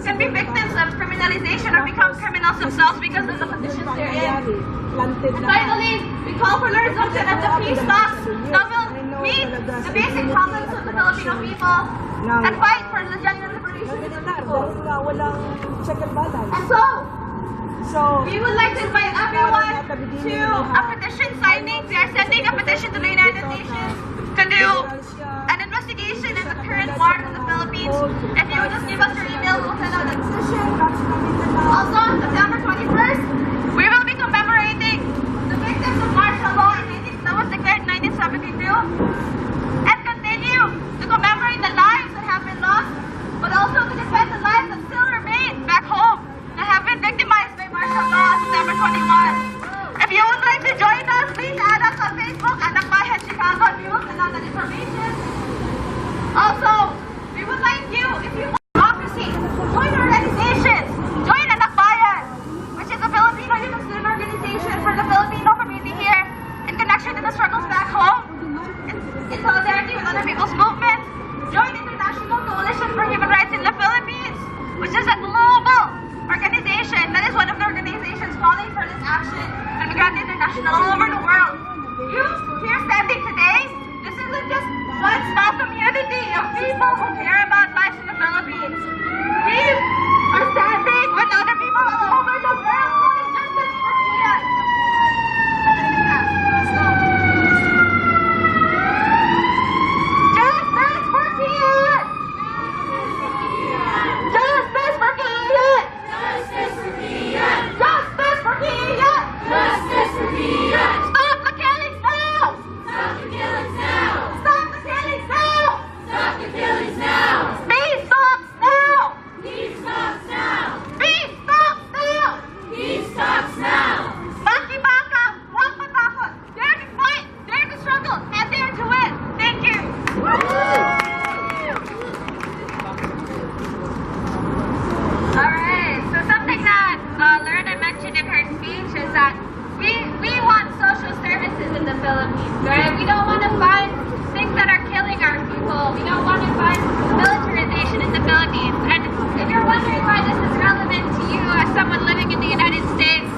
can be victims of criminalization or become criminals themselves because of the conditions they're in. And finally, we call for the resumption of the peace talks that will meet the basic problems of the Filipino people and fight for the genuine liberation of the people. And so, we would like to invite everyone to a petition signing. We are sending a petition to the United Nations to do an investigation in the current war in the Philippines. If you would just give us your email, we'll send out a petition. Also, on September 21st, we will be commemorating the victims of martial law that was declared in 1972, and continue to commemorate the lives that have been lost, but also to defend the lives that still remain back home that have been victimized by martial law on September 21. If you would like to join us, please add us on Facebook at Akbayan Chicago, and we will send out that information. Also, we would like you, if you want democracy, join organizations. Join an Akbayan, which is a Filipino human student organization for the Filipino community here in connection to the struggles back home, in solidarity with other people's movements. Join International Coalition for Human Rights in the Philippines, which is a global organization that is one of the organizations calling for this action and Migrante International all over the world. You here standing today, this isn't just one small community of people who care about lives in the Philippines. We are standing with other people all over the world calling justice for Kian. Justice for Kian! Justice for Kian! Justice for Kian! Justice for Kian! Justice for Kian! Stop the killings now! Stop the killings now! Stop the killings now! Stop the killings now! Peace stops now! Peace stops now! Peace stops now! Peace stops now! Baki baka, huwag matakot! Dare to fight! Dare to struggle! And dare to win! Thank you! Alright, so something that Lorna mentioned in her speech is that we want social services in the Philippines, right? We don't want to find things that are killing our people. We don't want to find militarization in the Philippines. And if you're wondering why this is relevant to you as someone living in the United States,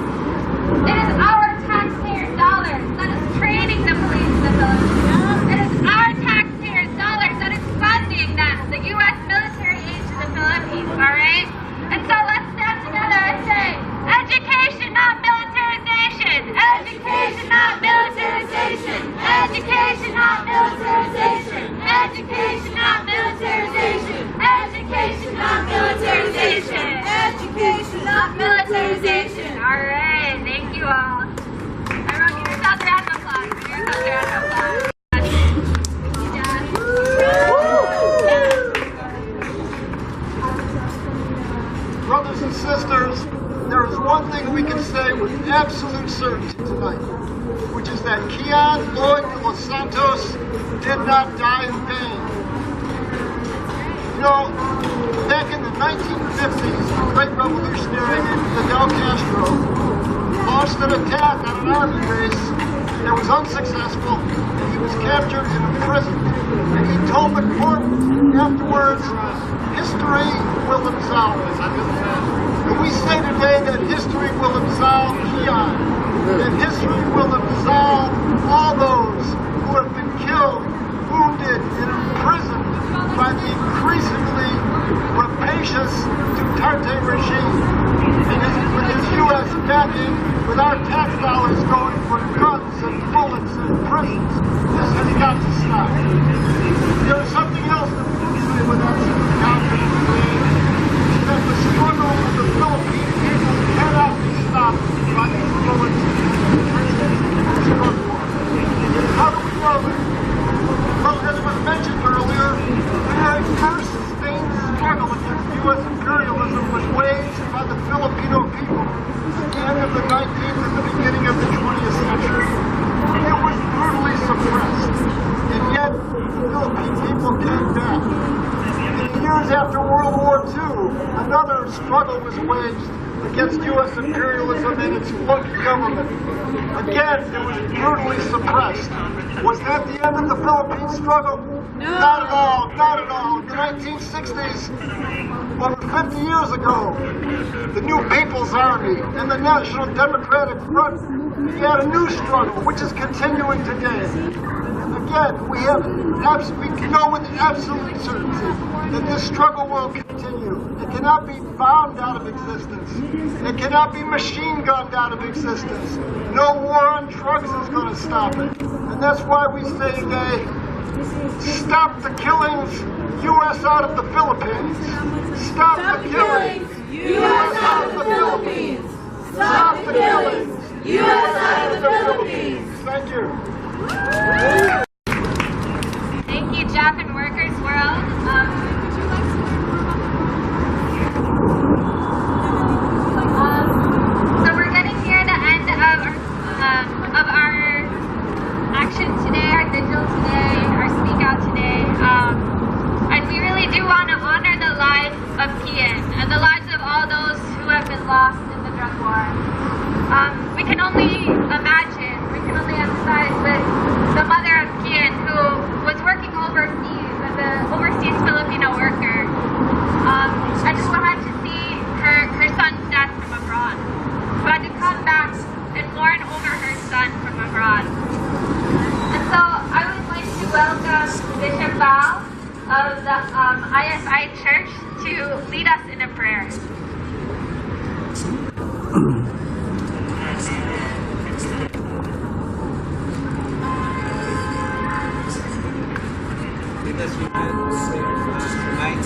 it is our taxpayers' dollars that is training the police in the Philippines. It is our taxpayers' dollars that is funding the U.S. military aid to the Philippines, alright? And so let's stand together and say, education, not militarization! Education, not militarization! Education, not militarization! Education, not militarization! Education, not militarization! Education, not militarization! Alright, thank you all. Everyone give yourselves a round of applause. Give yourselves a round of applause. Brothers and sisters, there is one thing we can say with absolute certainty tonight, which is that Kian Lloyds Santos did not die in vain. You know, back in the 1950s, the great revolutionary Fidel Castro launched an attack on an army base that was unsuccessful, and he was captured and imprisoned. And he told the court afterwards, history will absolve us. And we say today that history will absolve Kian, that history will absolve all those who have been killed, wounded, and imprisoned by the increasingly rapacious Duterte regime. And with his U.S. backing, with our tax dollars going for guns and bullets and prisons, this has got to stop. There is something else that we can say with absolute confidence today, that the struggle of the Philippine people cannot be stopped by these bullets and prisons and drug war. How do we know that? Well, as was mentioned earlier, the very first sustained struggle against U.S. imperialism was waged by the Filipino people at the end of the 19th and the beginning of the 20th century. It was brutally suppressed, and yet the Philippine people came back. In the years after World War II, another struggle was waged against U.S. imperialism and its flunky government. Again, it was brutally suppressed. Was that the end of the Philippine struggle? No. Not at all, not at all. In the 1960s, over 50 years ago, the New People's Army and the National Democratic Front began a new struggle, which is continuing today. Again, we know with absolute certainty that this struggle will continue. It cannot be bombed out of existence. It cannot be machine gunned out of existence. No war on drugs is going to stop it. And that's why we say today, stop the killings, U.S. out of the Philippines. Stop the killings, U.S. out of the Philippines. Stop the killings, U.S. out of the Philippines. Thank you. Thank you, Jeff and Workers World. So we're getting near the end of our action today, our vigil today, our speak out today. And we really do want to honor the lives of Kian and the lives of all those who have been lost in the drug war. We can only imagine, we can only empathize with the mother of Kian, who was working overseas as an overseas Filipino worker. And who had to see her son's death from abroad. Who had to come back and mourn over her son from abroad. And so I would like to welcome Bishop Bao of the ISI Church to lead us in a prayer. Let us unite in prayer tonight.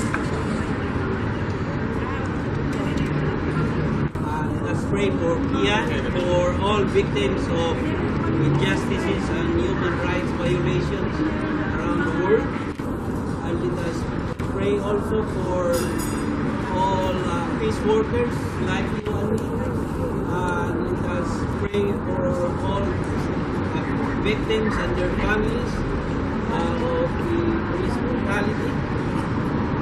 Let us pray for Kian, for all victims of injustices and human rights violations around the world. And let us pray also for all peace workers like you and me. And let us pray for all victims and their families of the police brutality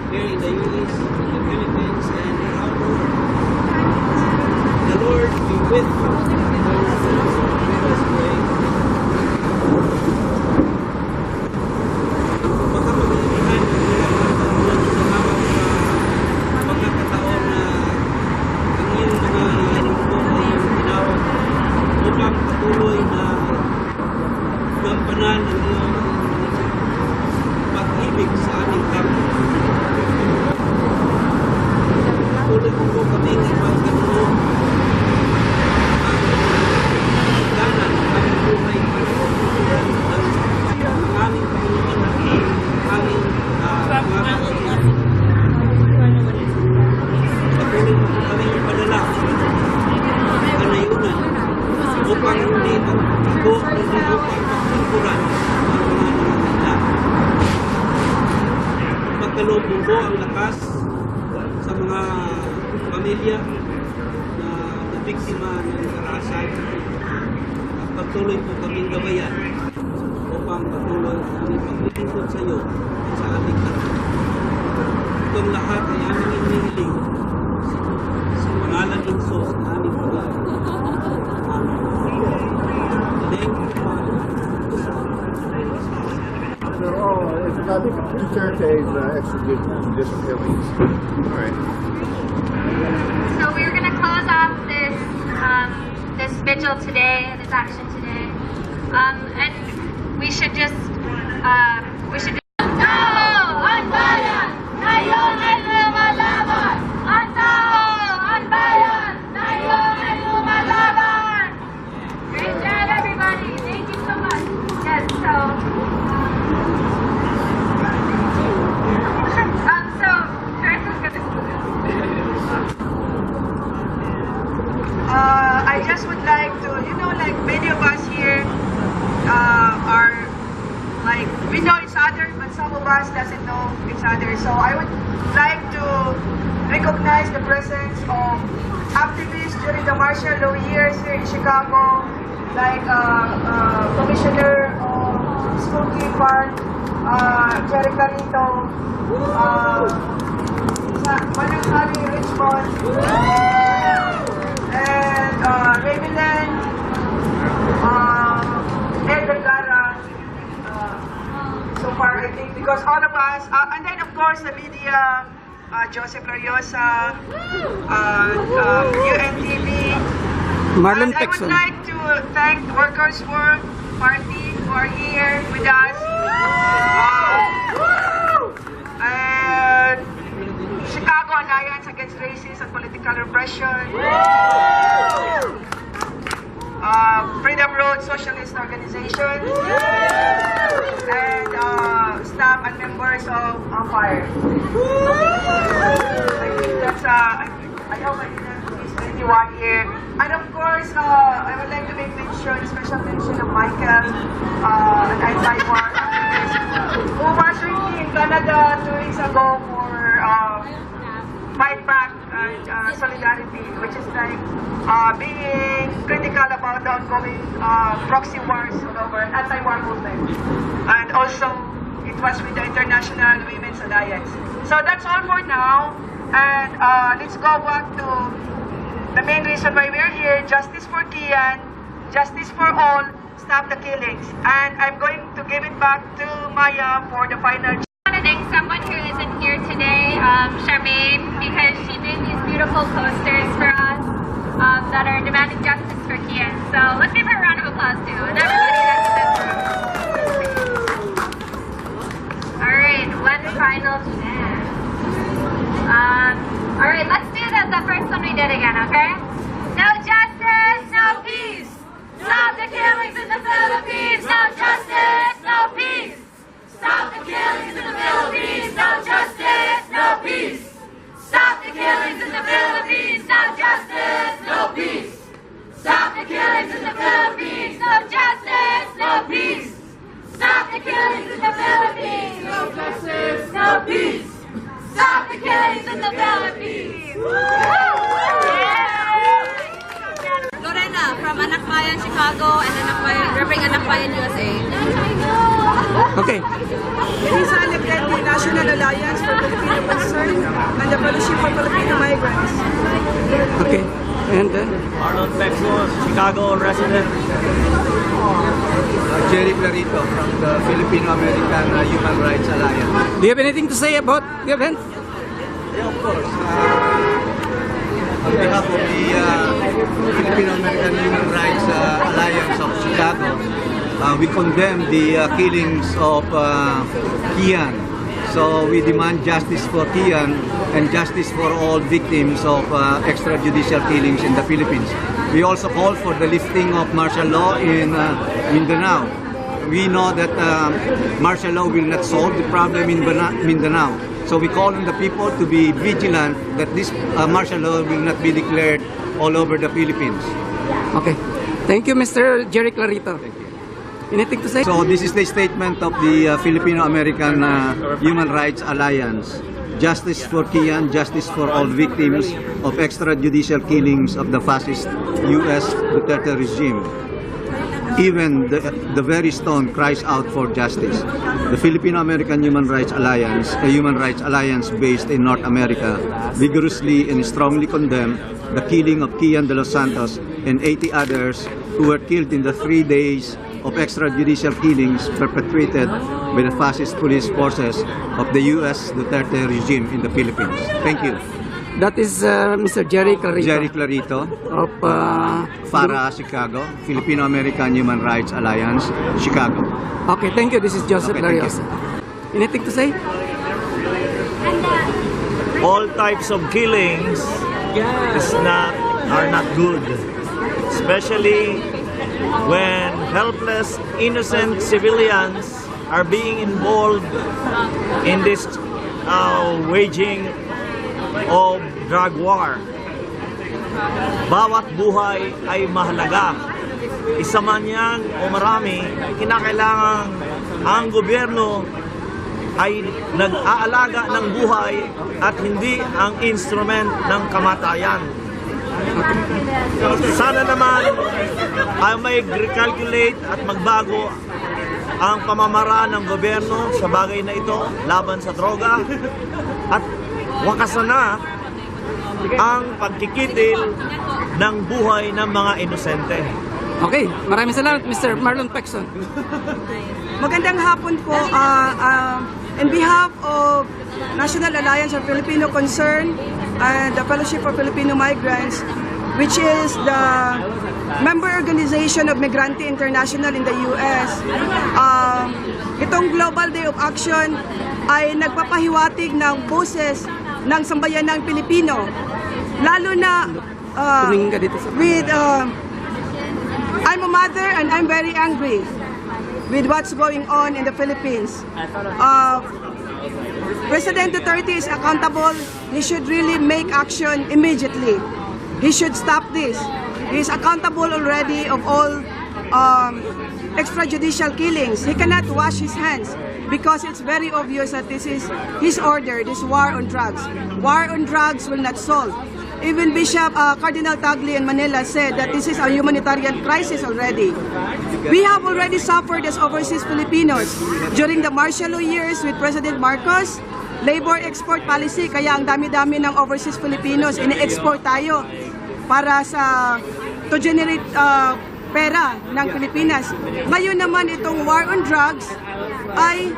here in the U.S., in the Philippines, and around the world. The Lord be with you. Let us pray. Pagkapag-ibihan ng Panginoon, salamat sa pagkakataon na ang iyong mga lingkod ay iyong tinawag upang patuloy na gampanan ang iyong pag-ibig sa aming kapwa. Patuloy po kaming ipagkaloob ang ganan ng aming buhay ang aming Panginoon at aming mga kapatid. Patuloy po kaming ipadala ang kanayunan upang hindi magbigo, hindi upang magtungkuran ang mga nangangailangan. Pagkaloob po ang lakas sa mga pamilya na nabiktima ng karahasan at pagtuloy po kaming gabayan upang patuloy ang paglilingkod sa iyo at sa aming lahat. Itong lahat ay aming inihiling sa pangalan ng Diyos na aming buhay. Amen. Thank you, Father. I think Duterte is extrajudicial killings. All right. So we're going to close off this vigil today, this action today, and we should just ang bayan, ngayon ay lumalaban! Ang tao, ang bayan, ngayon ay lumalaban! Great job, everybody! Thank you so much. Yes, so Chris is going to I just would like to, like many of us here are like, we know each other, but some of us doesn't know each other. So I would like to recognize the presence of activists during the martial law years here in Chicago, like Commissioner of Spooky Park, Jerry Carito, Manang Richmond, Revelan, Ed Vergara, so far I think, because all of us, and then of course the media, Joseph Lariosa, UNTV. Marlon And I would Pexon. like to thank the Workers' Work Party who are here with us. And Chicago Alliance Against Racism and Political Repression. Freedom Road Socialist Organization. And staff and members of FIRE. I think that's, I hope I didn't miss anyone here. And of course, I would like to make mention, special mention of Michael, an anti-war activist, who was with me in Canada 2 weeks ago for Fight Back and Solidarity, which is like being critical about the ongoing proxy wars over anti-war movement. And also, it was with the International Women's Alliance. So that's all for now. And let's go back to the main reason why we're here: justice for Kian, justice for all, stop the killings. And I'm going to give it back to Maya for the final. I want to thank someone who isn't here today, Charmaine, because she made these beautiful posters for us that are demanding justice for Kian. So let's give her a round of applause too, and everybody that's in this room. All right, one final chance. All right, let's do the first one we did again, okay? No justice, no peace. Stop the killings in the Philippines. No justice, no peace. Stop the killings in the Philippines. No justice, no peace. Stop the killings in the Philippines. No justice, no peace. Stop the killings in the Philippines. No justice, no peace. Stop the killings in the Philippines. No justice, no peace. Stop the killings in the Philippines! Lorena from Anak Bayan, Chicago, and Anak Bayan, representing Anak Bayan, USA. Okay. Elisa elected the National Alliance for Filipino Concern and the Fellowship for Filipino Migrants. Okay. And then? Marlon Pexon, Chicago resident. Jerry Clarito from the Filipino-American Human Rights Alliance. Do you have anything to say about the event? Yeah, of course. On behalf of the Filipino-American Human Rights Alliance of Chicago, we condemn the killings of Kian. So we demand justice for Kian and justice for all victims of extrajudicial killings in the Philippines. We also call for the lifting of martial law in Mindanao. We know that martial law will not solve the problem in Mindanao. So we call on the people to be vigilant that this martial law will not be declared all over the Philippines. Okay. Thank you, Mr. Jerry Clarito. Thank you. Anything to say? So this is the statement of the Filipino-American Human Rights Alliance. Justice for Kian, justice for all victims of extrajudicial killings of the fascist U.S. Duterte regime. Even the very stone cries out for justice. The Filipino-American Human Rights Alliance, a human rights alliance based in North America, vigorously and strongly condemn the killing of Kian de los Santos and 80 others who were killed in the 3 days of extrajudicial killings perpetrated by the fascist police forces of the U.S. Duterte regime in the Philippines. Thank you. That is Mr. Jerry Clarito. Jerry Clarito Of FARA, Chicago, Filipino-American Human Rights Alliance, Chicago. Okay, thank you. This is Joseph Okay, thank you. Lariosa. Anything to say? All types of killings are not good, especially when helpless, innocent civilians are being involved in this waging of drug war. Bawat buhay ay mahalaga. Isa man yan o marami, kinakailangan ang gobyerno ay nag-aalaga ng buhay at hindi ang instrument ng kamatayan. Sana naman ay may recalculate at magbago ang pamamaraan ng gobyerno sa bagay na ito laban sa droga at wakasan na ang pagkikitil ng buhay ng mga inosente. Okay, maraming salamat, Mr. Marlon Pecson. Magandang hapon po. In behalf of National Alliance of Filipino Concern and the Fellowship for Filipino Migrants, which is the member organization of Migrante International in the U.S., itong Global Day of Action ay nagpapahiwatig ng boses ng sambayanang Pilipino. Lalo na I'm a mother and I'm very angry with what's going on in the Philippines. President Duterte is accountable. He should really make action immediately. He should stop this. He is accountable already of all extrajudicial killings. He cannot wash his hands because it's very obvious that this is his order, this war on drugs. War on drugs will not solve. Even Bishop Cardinal Tagle in Manila said that this is a humanitarian crisis already. We have already suffered as overseas Filipinos during the martial law years with President Marcos, labor export policy, kaya ang dami-dami ng overseas Filipinos ini-export tayo para to generate pera ng Pilipinas. Ngayon naman itong war on drugs ay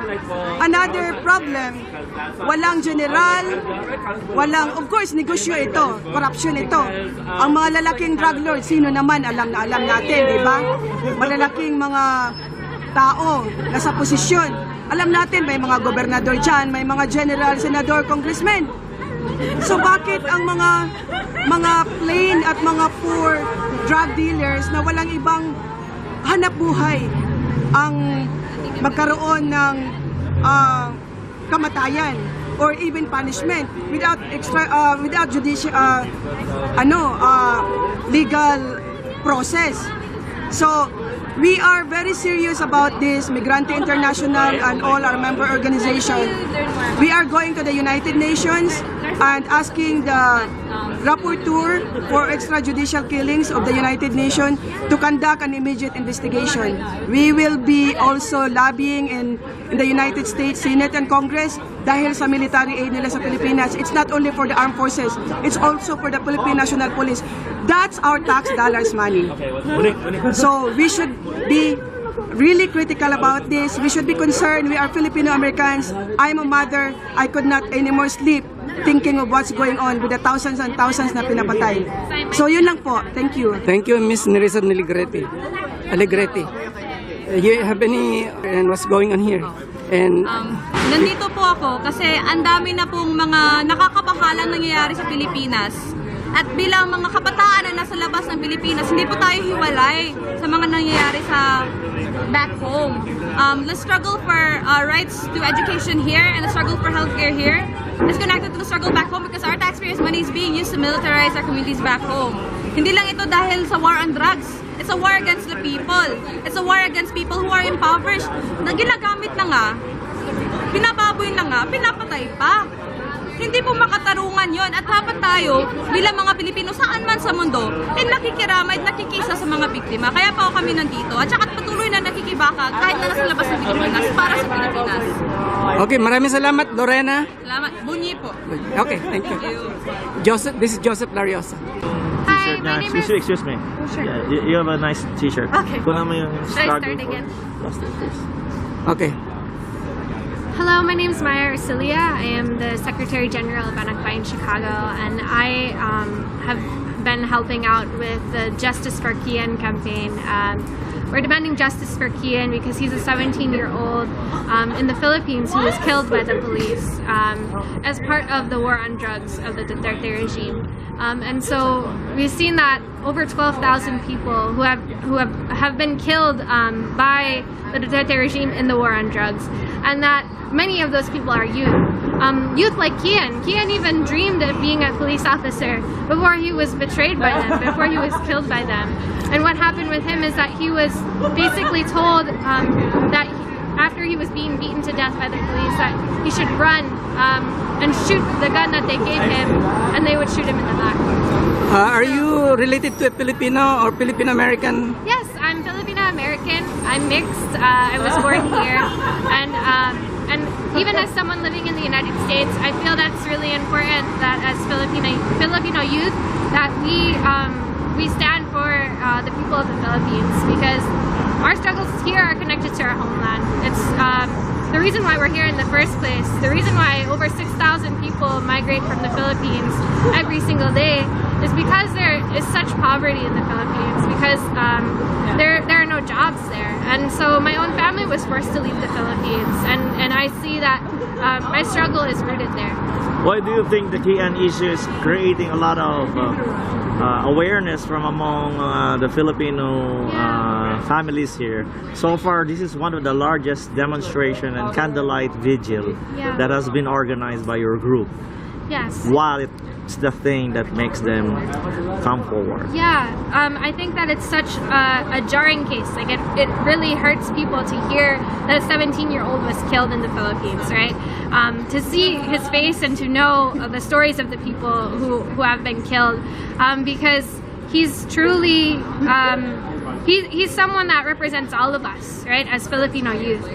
another problem. Walang general, of course, negosyo ito, corruption ito. Ang mga lalaking drug lords, sino naman, alam na alam natin, di ba? Malalaking mga tao na sa posisyon. Alam natin, may mga gobernador dyan, may mga general, senador, congressmen. So bakit ang mga plain at mga poor drug dealers na walang ibang hanap buhay ang magkaroon ng kamatayan or even punishment without judicial legal process. So we are very serious about this, Migrante International and all our member organizations. We are going to the United Nations and asking the rapporteur for extrajudicial killings of the United Nations to conduct an immediate investigation. We will be also lobbying in the United States Senate and Congress dahil sa military aid nila sa Pilipinas. It's not only for the armed forces, it's also for the Philippine National Police. That's our tax dollars money. So we should be really critical about this. We should be concerned. We are Filipino Americans. I'm a mother. I could not anymore sleep thinking of what's going on with the thousands and thousands na pinapatay. So yun lang po. Thank you. Thank you, Ms. Nerissa Allegretti. You have any and what's going on here? And Nandito po ako kasi ang dami na pong mga nakakabahalang nangyayari sa Pilipinas. At bilang mga kabataan na nasa labas ng Pilipinas, hindi po tayo hiwalay sa mga nangyayari sa back home. The struggle for rights to education here and the struggle for healthcare here is connected to the struggle back home because our taxpayers' money is being used to militarize our communities back home. Hindi lang ito dahil sa war on drugs. It's a war against the people. It's a war against people who are impoverished na ginagamit na nga, pinababoy na nga, pinapatay pa. Hindi po makatarungan yon at dapat tayo bilang mga Pilipino saan man sa mundo nakikiramay at nakikisa sa mga biktima. Kaya pa kami nandito at saka patuloy na nakikibaka kahit na nasa labas ng Pilipinas para sa Pilipinas. okay, maraming salamat, Lorena. Salamat. Bunyi po. Okay, thank you. Joseph, this is Joseph Lariosa. Hi, my name is... Excuse me. Sure. Yeah, you have a nice t-shirt. Okay. Kunan mo yung Should I struggle start again? Okay. Hello, my name is Maya Ursilia. I am the Secretary General of Anakbay in Chicago, and I have been helping out with the Justice for Kian campaign. We're demanding justice for Kian because he's a 17-year-old in the Philippines who was killed by the police as part of the war on drugs of the Duterte regime. And so we've seen that over 12,000 people who have been killed by the Duterte regime in the war on drugs, and that many of those people are youth. Youth like Kian. Kian even dreamed of being a police officer before he was betrayed by them, before he was killed by them. And what happened with him is that he was basically told that after he was being beaten to death by the police that he should run and shoot the gun that they gave him, and they would shoot him in the back. Are you related to a Filipino or Filipino American? Yes, I'm Filipino American. I'm mixed. I was born here, and even as someone living in the United States, I feel that's really important that as Filipino youth that we stand for the people of the Philippines, because our struggles here are connected to our homeland. It's the reason why we're here in the first place. The reason why over 6,000 people migrate from the Philippines every single day is because there is such poverty in the Philippines, because there are no jobs there. And so my own family was forced to leave the Philippines, and I see that my struggle is rooted there. Why do you think the Kian issue is creating a lot of awareness from among the Filipino families here? So far, this is one of the largest demonstration and candlelight vigil that has been organized by your group. Yes. While it's the thing that makes them come forward. Yeah, I think that it's such a jarring case. Like it really hurts people to hear that a 17-year-old was killed in the Philippines, right? To see his face and to know the stories of the people who have been killed, because he's truly he's someone that represents all of us, right? As Filipino youth.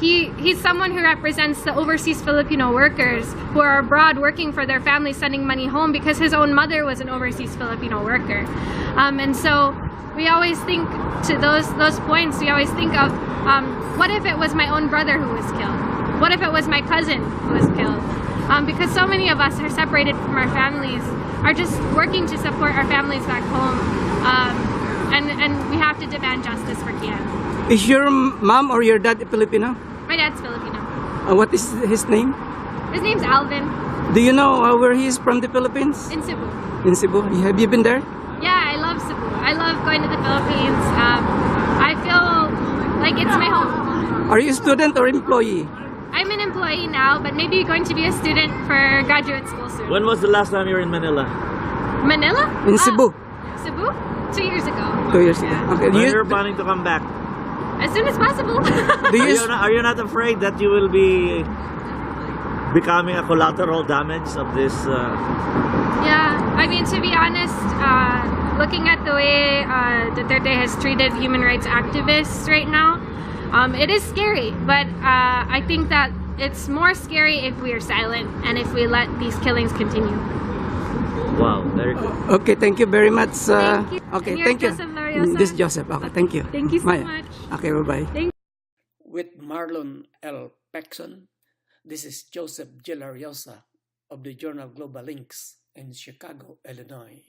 He's someone who represents the overseas Filipino workers who are abroad working for their families, sending money home, because his own mother was an overseas Filipino worker. And so we always think to those points, we always think of what if it was my own brother who was killed? What if it was my cousin who was killed? Because so many of us are separated from our families, are just working to support our families back home. And we have to demand justice for Kian. Is your mom or your dad Filipino? My dad's Filipino. What is his name? His name's Alvin. Do you know where he is from, the Philippines? In Cebu. In Cebu. Have you been there? Yeah, I love Cebu. I love going to the Philippines. I feel like it's my home. Are you a student or employee? I'm an employee now, but maybe going to be a student for graduate school soon. When was the last time you were in Manila? Manila? In Cebu. Cebu? 2 years ago. 2 years ago. Okay. When you're planning to come back? As soon as possible. Are you not afraid that you will be becoming a collateral damage of this? Yeah, I mean, to be honest, looking at the way Duterte has treated human rights activists right now, it is scary, but I think that it's more scary if we are silent and if we let these killings continue. Wow, very good. Okay, thank you very much. Thank you. Okay, And you're thank you. Joseph Lariosa. This is Joseph. Okay, thank you. Thank you so Maya. much. Okay, bye-bye. With Marlon L. Pexon, this is Joseph Lariosa of the journal Global Links in Chicago, Illinois.